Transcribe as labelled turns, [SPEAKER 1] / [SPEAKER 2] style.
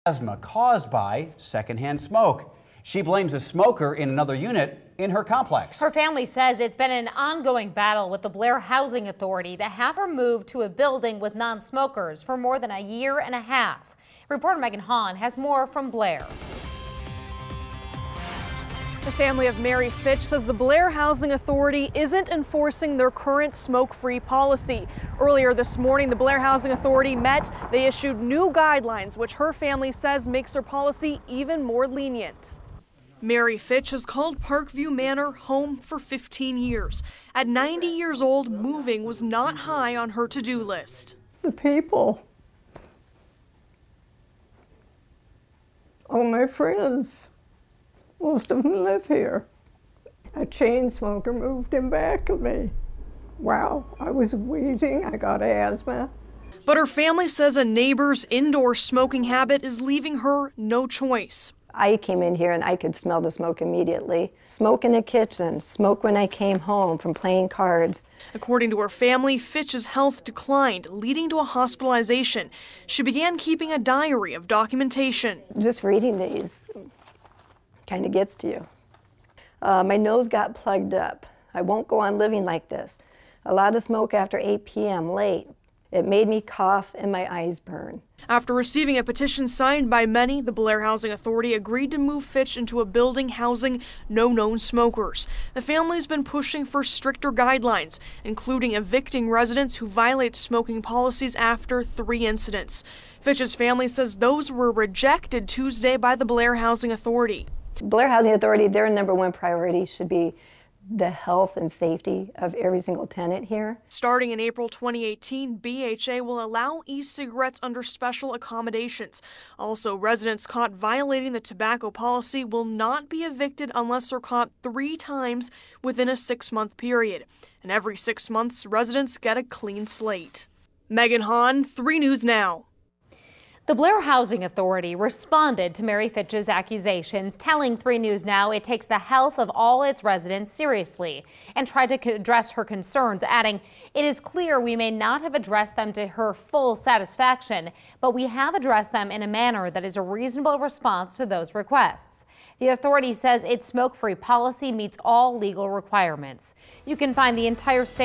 [SPEAKER 1] Asthma caused by secondhand smoke. She blames a smoker in another unit in her complex.
[SPEAKER 2] Her family says it's been an ongoing battle with the Blair Housing Authority to have her moved to a building with non-smokers for more than a year and a half. Reporter Megan Hahn has more from Blair.
[SPEAKER 3] The family of Mary Fitch says the Blair Housing Authority isn't enforcing their current smoke-free policy. Earlier this morning, the Blair Housing Authority met. They issued new guidelines, which her family says makes their policy even more lenient. Mary Fitch has called Parkview Manor home for 15 years. At 90 years old, moving was not high on her to-do list.
[SPEAKER 4] The people, all my friends, most of them live here. A chain smoker moved in back of me. Wow, I was wheezing, I got asthma.
[SPEAKER 3] But her family says a neighbor's indoor smoking habit is leaving her no choice.
[SPEAKER 5] I came in here and I could smell the smoke immediately. Smoke in the kitchen, smoke when I came home from playing cards.
[SPEAKER 3] According to her family, Fitch's health declined, leading to a hospitalization. She began keeping a diary of documentation.
[SPEAKER 5] Just reading these kind of gets to you. My nose got plugged up. I won't go on living like this. A lot of smoke after 8 p.m. late. It made me cough and my eyes burn.
[SPEAKER 3] After receiving a petition signed by many, the Blair Housing Authority agreed to move Fitch into a building housing no known smokers. The family's been pushing for stricter guidelines, including evicting residents who violate smoking policies after 3 incidents. Fitch's family says those were rejected Tuesday by the Blair Housing Authority.
[SPEAKER 5] Blair Housing Authority, their #1 priority should be the health and safety of every single tenant here.
[SPEAKER 3] Starting in April 2018, BHA will allow e-cigarettes under special accommodations. Also, residents caught violating the tobacco policy will not be evicted unless they're caught 3 times within a 6-month period. And every 6 months, residents get a clean slate. Megan Hahn, 3 News Now.
[SPEAKER 2] The Blair Housing Authority responded to Mary Fitch's accusations, telling 3 News Now it takes the health of all its residents seriously and tried to address her concerns, adding, "It is clear we may not have addressed them to her full satisfaction, but we have addressed them in a manner that is a reasonable response to those requests." The authority says its smoke-free policy meets all legal requirements. You can find the entire statement